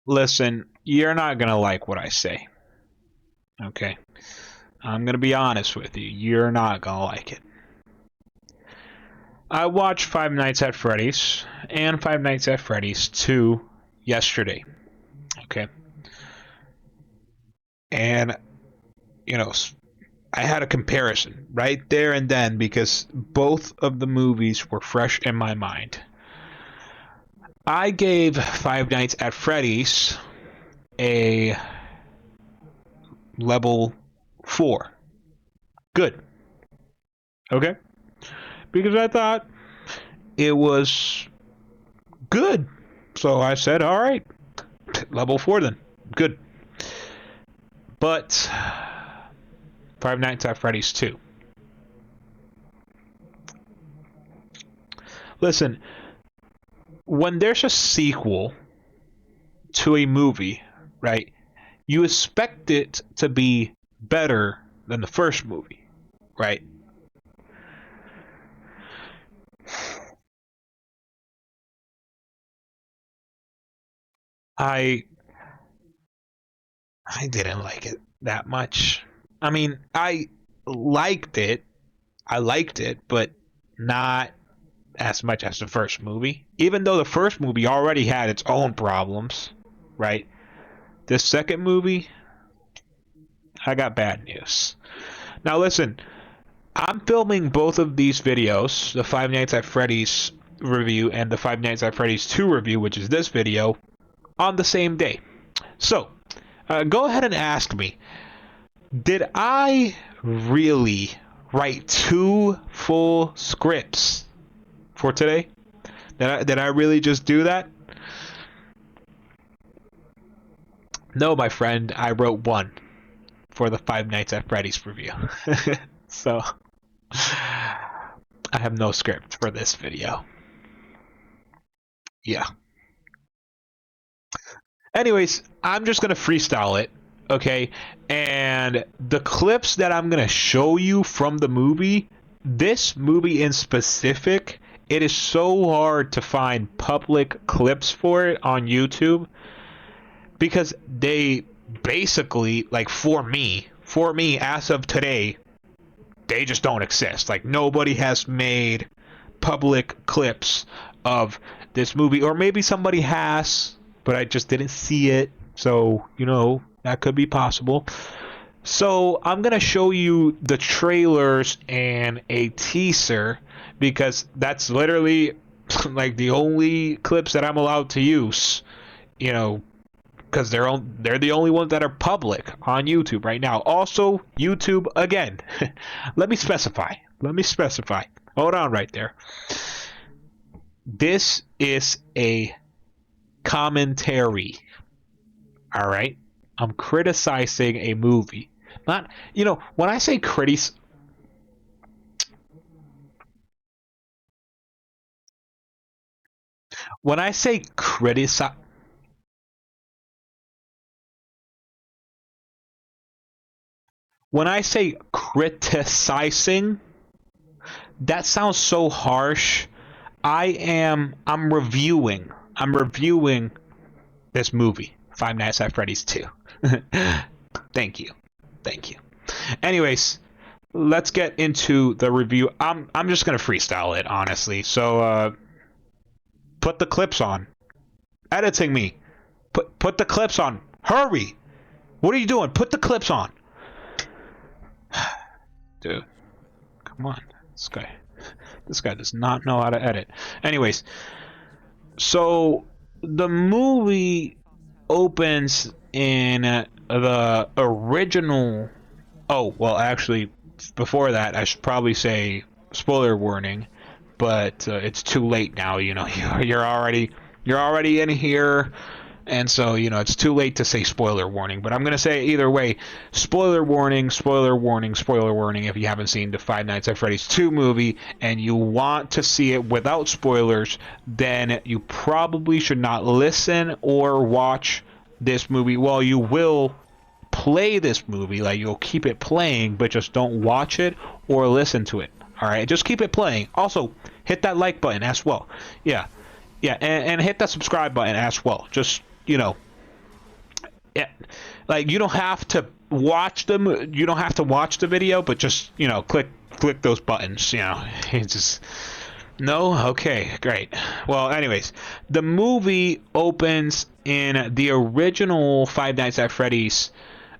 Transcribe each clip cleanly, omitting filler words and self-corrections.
Listen, you're not gonna like what I say. Okay? I'm gonna be honest with you. You're not gonna like it. I watched Five Nights at Freddys and Five Nights at Freddys 2 yesterday. Okay? And, you know, I had a comparison right there and then because both of the movies were fresh in my mind. I gave Five Nights at Freddy's a level 4. Good. Okay? Because I thought it was good. So I said, alright, level 4 then. Good. But Five Nights at Freddy's 2. Listen, when there's a sequel to a movie, right, you expect it to be better than the first movie, right? I I didn't like it that much. I mean, liked it. I liked it, but not as much as the first movie. Even though the first movie already had its own problems, right? The second movie, I got bad news. Now listen, I'm filming both of these videos, the Five Nights at Freddy's review and the Five Nights at Freddy's 2 review, which is this video, on the same day. So, go ahead and ask me, did I really write 2 full scripts for today? Did I really just do that? No, my friend, I wrote 1 for the Five Nights at Freddy's review. So, I have no script for this video. Yeah. Anyways, I'm just gonna freestyle it, okay? And the clips that I'm gonna show you from the movie, this movie in specific, it is so hard to find public clips for it on YouTube because they basically, like for me as of today, they just don't exist. Like nobody has made public clips of this movie, or maybe somebody has, but I just didn't see it. So, that could be possible. So, I'm going to show you the trailers and a teaser because that's literally like the only clips that I'm allowed to use, because they're the only ones that are public on YouTube right now. Also, YouTube again. Let me specify. Hold on right there. This is a commentary. All right? I'm criticizing a movie. Not, when I say when I say criticize, when I say criticizing, that sounds so harsh. I'm reviewing. I'm reviewing this movie, Five Nights at Freddy's 2. Thank you. Thank you. Anyways, let's get into the review. I'm just gonna freestyle it, honestly. So put the clips on. Editing me. Put the clips on. Hurry! What are you doing? Put the clips on. Dude, come on. This guy does not know how to edit. Anyways, so the movie opens in the original. Oh, well, actually, before that, I should probably say spoiler warning, but it's too late now. You're already in here, and so it's too late to say spoiler warning. But I'm gonna say either way, spoiler warning, spoiler warning, spoiler warning. If you haven't seen the Five Nights at Freddy's 2 movie and you want to see it without spoilers, then you probably should not listen or watch this movie. Well, you will play this movie, like you'll keep it playing, but just don't watch it or listen to it. All right, just keep it playing. Also, hit that like button as well. Yeah, and hit that subscribe button as well. Just Yeah, like you don't have to watch them. You don't have to watch the video, but just click those buttons. It's just no. Okay, great. Well, anyways, the movie opens in the original Five Nights at Freddy's.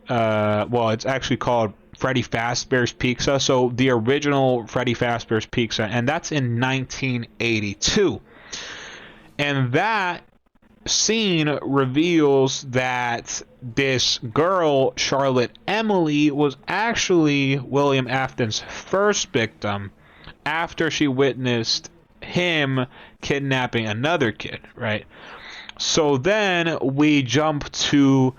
Well, it's actually called Freddy Fazbear's Pizza. So the original Freddy Fazbear's Pizza, and that's in 1982. And that scene reveals that this girl, Charlotte Emily, was actually William Afton's first victim after she witnessed him kidnapping another kid, right? So then we jump to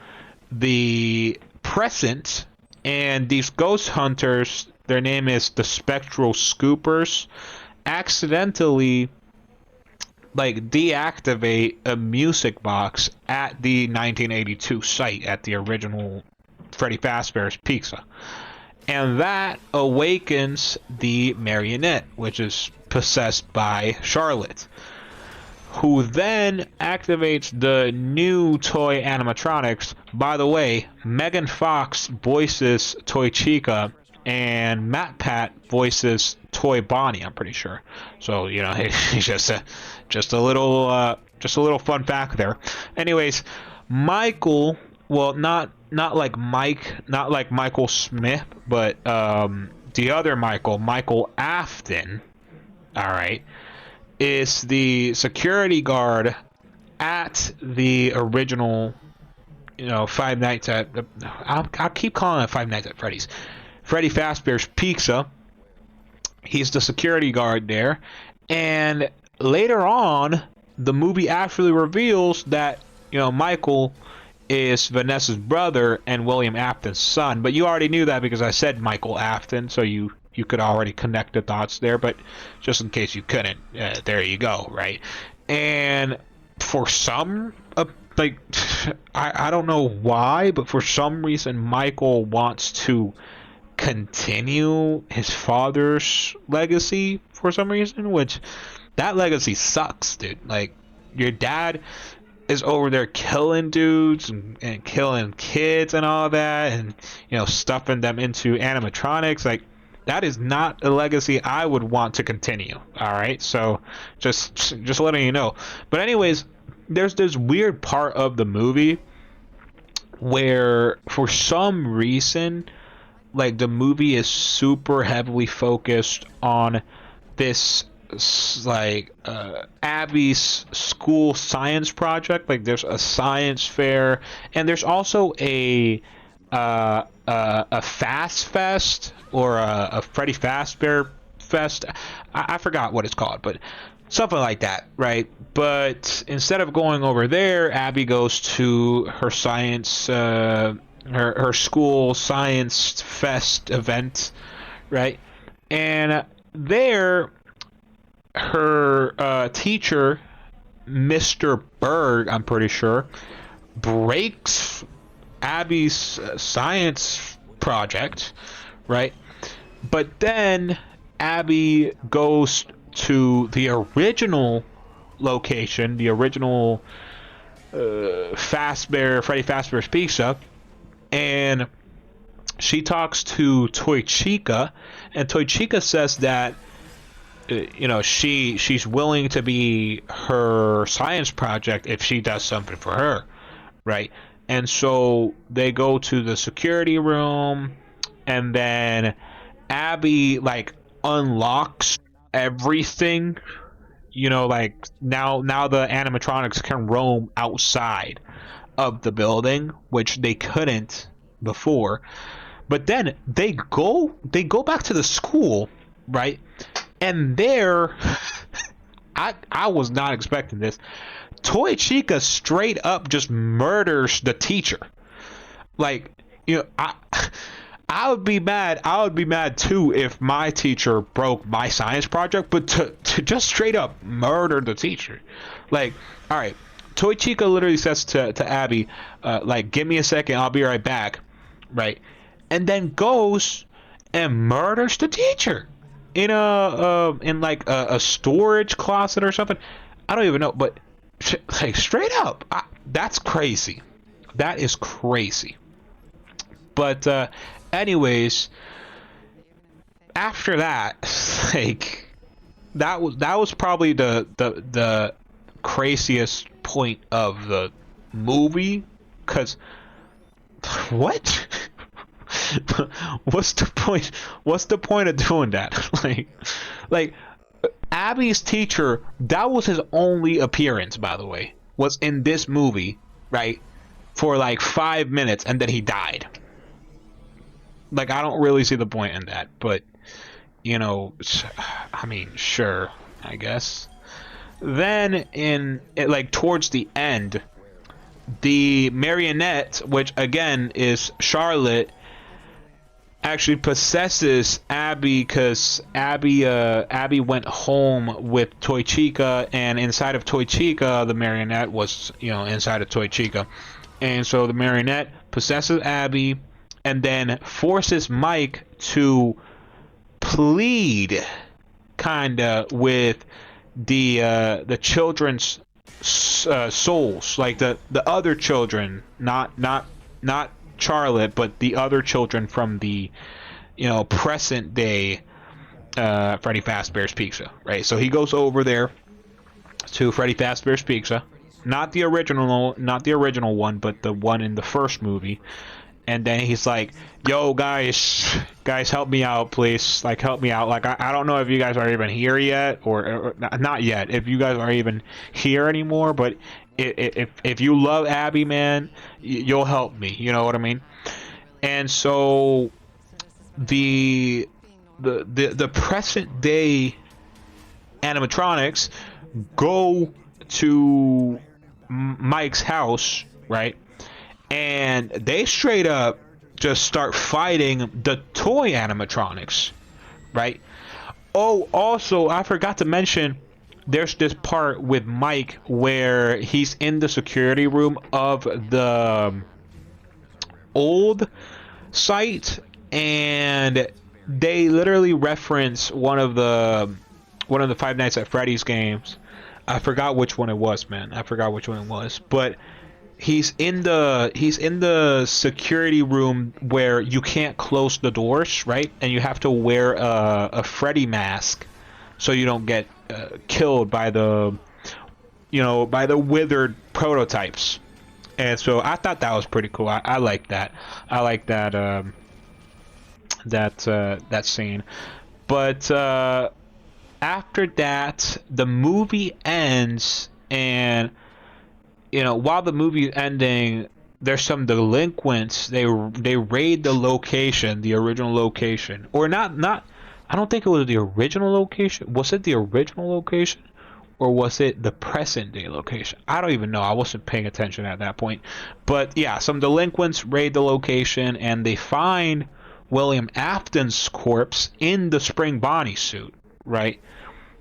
the present, and these ghost hunters, their name is the Spectral Scoopers, accidentally deactivate a music box at the 1982 site at the original Freddy Fazbear's Pizza. And that awakens the marionette, which is possessed by Charlotte, who then activates the new toy animatronics. By the way, Megan Fox voices Toy Chica, and Matt Pat voices Toy Bonnie, I'm pretty sure. So he's just a little fun fact there. Anyways, Michael, well, not like Mike, not like Michael Smith, but the other Michael Afton, all right, is the security guard at the original Five Nights at I'll keep calling it Five Nights at Freddy's. Freddy Fazbear's Pizza. He's the security guard there. And later on, the movie actually reveals that, Michael is Vanessa's brother and William Afton's son. But you already knew that because I said Michael Afton, so you could already connect the dots there. But just in case you couldn't, there you go, right? And for some, I don't know why, but for some reason, Michael wants to continue his father's legacy for some reason, which that legacy sucks, dude. Like, your dad is over there killing dudes and killing kids and all that, and stuffing them into animatronics. Like, that is not a legacy I would want to continue. All right, so just letting you know. But anyways, there's this weird part of the movie where for some reason, the movie is super heavily focused on this Abby's school science project. Like, there's a science fair, and there's also a Fast Fest, or a Freddy Fazbear Fest. I forgot what it's called, but something like that, right? But instead of going over there, Abby goes to her science her school science fest event, right? And there, her teacher, Mr. Berg, I'm pretty sure, breaks Abby's science project, right? But then Abby goes to the original location, the original Freddy Fazbear's Pizza, and she talks to Toy Chica, and Toy Chica says that she's willing to be her science project if she does something for her, right? And so they go to the security room, and then Abby unlocks everything. Now the animatronics can roam outside of the building, which they couldn't before. But then they go back to the school, right? And there, I was not expecting this. Toy Chica straight up just murders the teacher. I would be mad. I would be mad too if my teacher broke my science project, but to just straight up murder the teacher. All right. Toy Chica literally says to Abby, give me a second, I'll be right back, right? And then goes and murders the teacher in a storage closet or something. I don't even know, but straight up, that's crazy. That is crazy. But anyways, after that, like that was probably the craziest point of the movie, because what? What's the point? What's the point of doing that? Like Abby's teacher, that was his only appearance, by the way, was in this movie, right? For like 5 minutes, and then he died. Like, I don't really see the point in that, but you know, I mean, sure, I guess. Then like towards the end, the marionette, which again is Charlotte, actually possesses Abby, because Abby went home with Toy Chica, and inside of Toy Chica, the marionette was, inside of Toy Chica. And so the marionette possesses Abby and then forces Mike to plead kinda with the children's souls, like the other children, not Charlotte, but the other children from the present day Freddy Fazbear's Pizza, right? So he goes over there to Freddy Fazbear's Pizza, not the original one, but the one in the first movie. And then he's like, yo, guys, help me out, please. Like, help me out. Like, I don't know if you guys are even here yet, or not yet, if you guys are even here anymore, but if you love Abby, man, you'll help me. You know what I mean? And so the present day animatronics go to Mike's house, right? And they straight up just start fighting the toy animatronics, right? Oh, also, I forgot to mention, there's this part with Mike where he's in the security room of the old site, and they literally reference one of the Five Nights at Freddys games. I forgot which one it was, man. I forgot which one it was, but he's in the security room where you can't close the doors, right? And you have to wear a Freddy mask so you don't get killed by the withered prototypes. And so I thought that was pretty cool. I like that. I like that that scene. But after that, the movie ends, and while the movie is ending, there's some delinquents. They raid the location, the original location, or not. I don't think it was the original location. Was it the original location, or was it the present day location? I don't even know. I wasn't paying attention at that point. But yeah, some delinquents raid the location, and they find William Afton's corpse in the Spring Bonnie suit, right?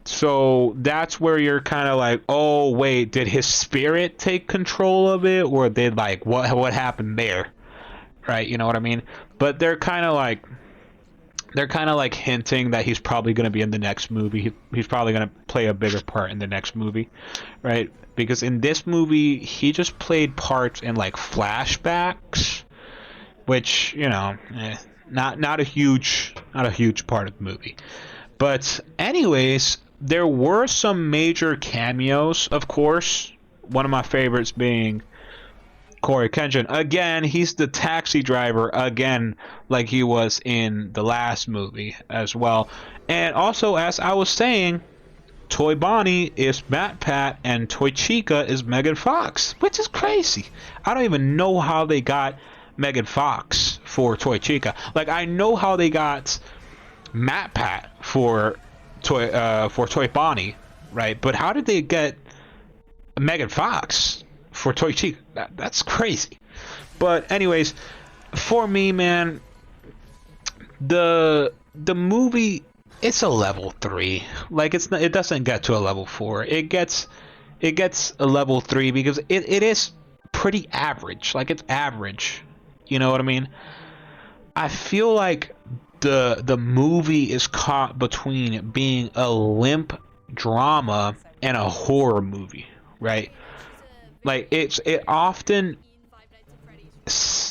So that's where you're kind of like, oh wait, did his spirit take control of it, or did like what happened there, right? You know what I mean? But they're kind of like hinting that he's probably going to be in the next movie. He's probably going to play a bigger part in the next movie, right? Because in this movie he just played parts in like flashbacks, which not a huge part of the movie. But anyways, there were some major cameos, of course. One of my favorites being Corey Kenshin. Again, he's the taxi driver again, like he was in the last movie as well. And also, as I was saying, Toy Bonnie is Matt Pat and Toy Chica is Megan Fox, which is crazy. I don't even know how they got Megan Fox for Toy Chica. Like, I know how they got Matt Pat for Toy Bonnie, right? But how did they get Megan Fox for Toy Chica? That's crazy. But anyways, for me, man, the movie, it's a level 3. Like, it doesn't get to a level 4. It gets a level 3 because it is pretty average. Like, it's average. You know what I mean? I feel like the movie is caught between being a limp drama and a horror movie, right? Like, it often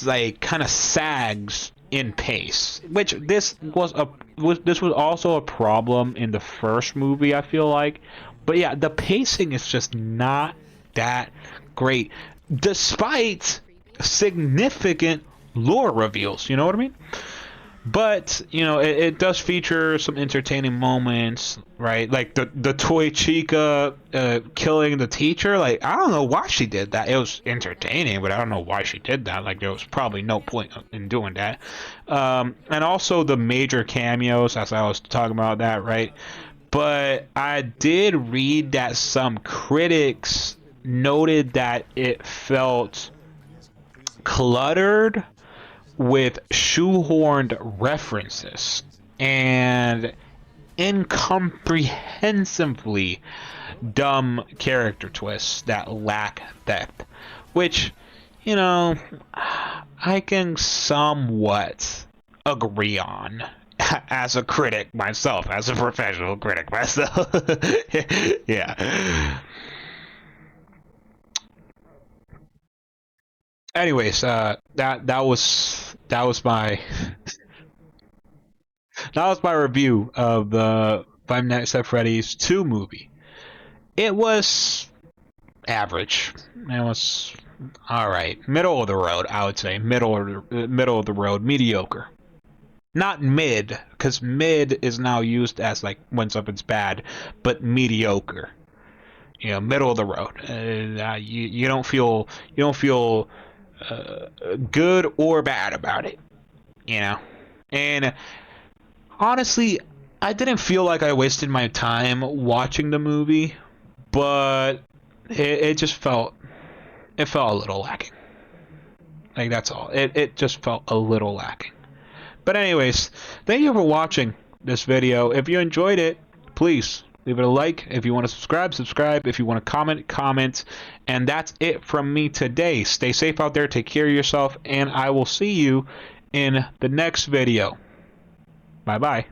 just like kind of sags in pace, which this was also a problem in the first movie, I feel like. But yeah, the pacing is just not that great, despite significant lore reveals. You know what I mean? But you know, it does feature some entertaining moments, right? Like the toy chica killing the teacher. Like, I don't know why she did that. It was entertaining, but I don't know why she did that. Like, there was probably no point in doing that. And also the major cameos, as I was talking about that, right? But I did read that some critics noted that it felt cluttered with shoehorned references and incomprehensibly dumb character twists that lack depth, which, you know, I can somewhat agree on as a critic myself, as a professional critic myself. Yeah. Anyways, that was my that was my review of the Five Nights at Freddys 2 movie. It was average. It was all right, middle of the road. I would say middle of the road, mediocre. Not mid, because mid is now used as like when something's bad, but mediocre. You know, middle of the road. You don't feel good or bad about it. You know, and honestly, I didn't feel like I wasted my time watching the movie, but it just felt a little lacking. Like, that's all. It just felt a little lacking. But anyways, thank you for watching this video. If you enjoyed it, please leave it a like. If you want to subscribe. If you want to comment. And that's it from me today. Stay safe out there. Take care of yourself. And I will see you in the next video. Bye-bye.